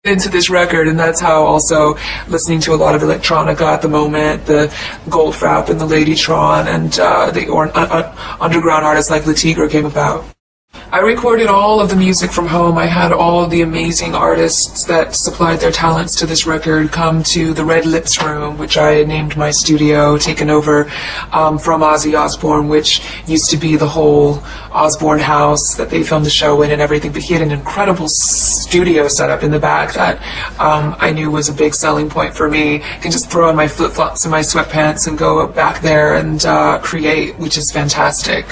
into this record, and that's how also listening to a lot of electronica at the moment, the Goldfrapp and the Ladytron and underground artists like Le Tigre came about. I recorded all of the music from home. I had all of the amazing artists that supplied their talents to this record come to the Red Lips room, which I named my studio, taken over from Ozzy Osbourne, which used to be the whole Osbourne house that they filmed the show in and everything. But he had an incredible studio set up in the back that I knew was a big selling point for me. I can just throw on my flip-flops and my sweatpants and go back there and create, which is fantastic.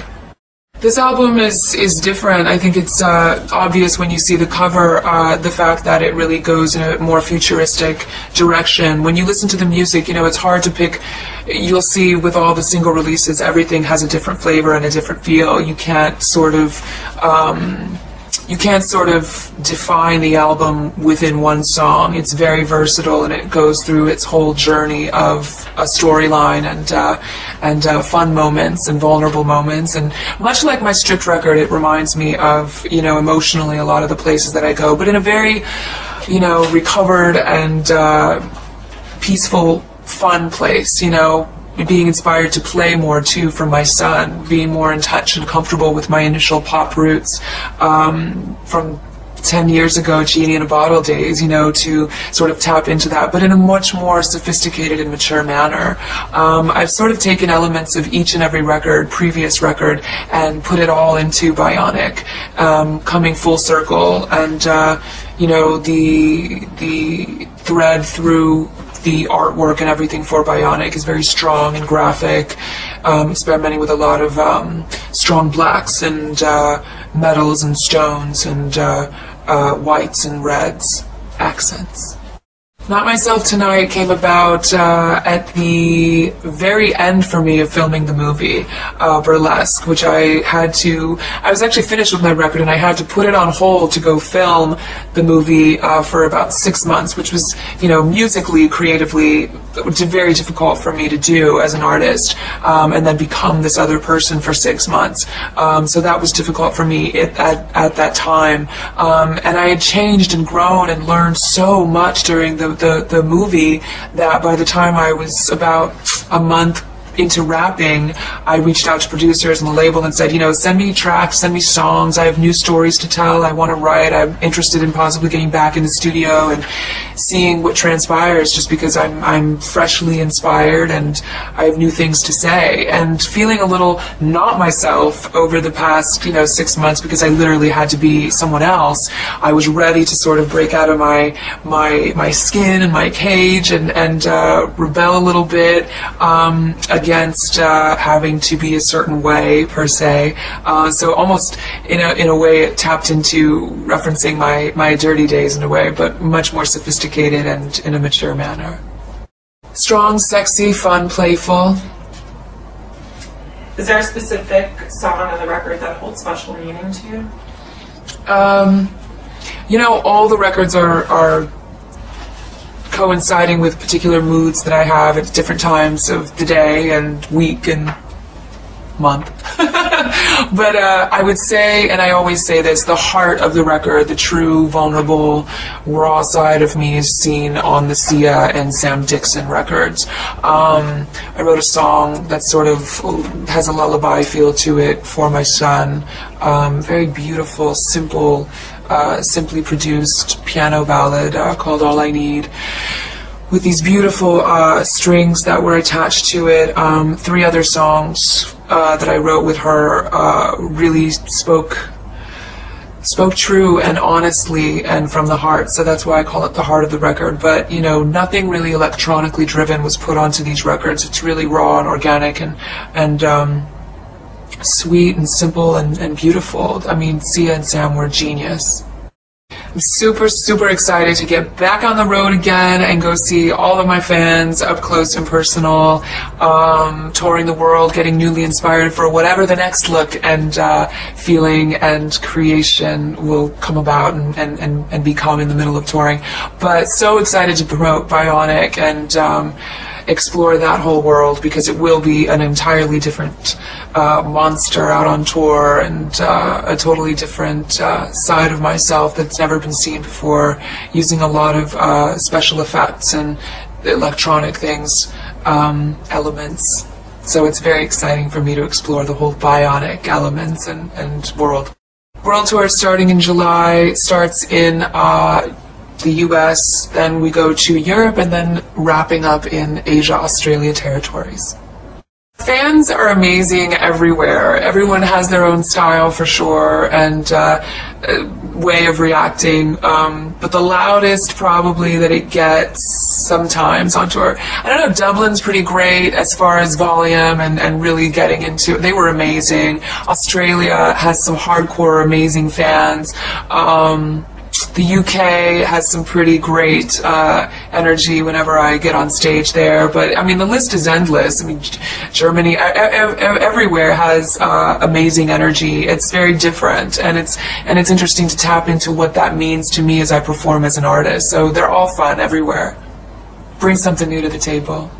This album is different. I think it's obvious when you see the cover, the fact that it really goes in a more futuristic direction. When you listen to the music, you know, it's hard to pick. You'll see with all the single releases, everything has a different flavor and a different feel. You can't sort of define the album within one song. It's very versatile, and it goes through its whole journey of a storyline and fun moments and vulnerable moments. And much like my Stripped record, it reminds me of, you know, emotionally a lot of the places that I go, but in a very, you know, recovered and peaceful, fun place, you know. Being inspired to play more too from my son, being more in touch and comfortable with my initial pop roots from 10 years ago, Genie in a Bottle days, you know, to sort of tap into that, but in a much more sophisticated and mature manner. I've sort of taken elements of each and every previous record, and put it all into Bionic, coming full circle, and you know, the thread through the artwork and everything for Bionic is very strong and graphic, experimenting with a lot of strong blacks and metals and stones and whites and reds accents. Not Myself Tonight came about at the very end for me of filming the movie, Burlesque, which I was actually finished with my record, and I had to put it on hold to go film the movie for about 6 months, which was, you know, musically, creatively, very difficult for me to do as an artist, and then become this other person for 6 months. So that was difficult for me at that time. And I had changed and grown and learned so much during the movie that by the time I was about a month into rapping, I reached out to producers and the label and said, you know, send me tracks, send me songs, I have new stories to tell, I want to write, I'm interested in possibly getting back in the studio and seeing what transpires, just because I'm freshly inspired and I have new things to say, and feeling a little not myself over the past, you know, 6 months, because I literally had to be someone else. I was ready to sort of break out of my skin and my cage and rebel a little bit against having to be a certain way per se. So almost in a way it tapped into referencing my dirty days in a way, but much more sophisticated and in a mature manner. Strong, sexy, fun, playful. Is there a specific song on the record that holds special meaning to you? You know, all the records are coinciding with particular moods that I have at different times of the day and week and month. But I would say, and I always say this, the heart of the record, the true, vulnerable, raw side of me is seen on the Sia and Sam Dixon records. I wrote a song that sort of has a lullaby feel to it for my son. Very beautiful, simple, simply produced piano ballad called All I Need, with these beautiful strings that were attached to it. 3 other songs that I wrote with her really spoke true and honestly and from the heart, so that's why I call it the heart of the record. But, you know, nothing really electronically driven was put onto these records. It's really raw and organic and sweet and simple and beautiful. I mean, Sia and Sam were genius. I'm super, super excited to get back on the road again and go see all of my fans up close and personal, touring the world, getting newly inspired for whatever the next look and feeling and creation will come about and become in the middle of touring. But so excited to promote Bionic, and explore that whole world, because it will be an entirely different monster out on tour, and a totally different side of myself that's never been seen before, using a lot of special effects and electronic things, elements. So it's very exciting for me to explore the whole bionic elements and world. World tour starting in July, starts in the US, then we go to Europe, and then wrapping up in Asia, Australia territories. Fans are amazing everywhere. Everyone has their own style for sure, and way of reacting, but the loudest probably that it gets sometimes on tour. I don't know, Dublin's pretty great as far as volume and really getting into it. They were amazing. Australia has some hardcore amazing fans. The UK has some pretty great energy whenever I get on stage there, but I mean the list is endless. I mean Germany, everywhere has amazing energy. It's very different, and it's interesting to tap into what that means to me as I perform as an artist. So they're all fun everywhere. Bring something new to the table.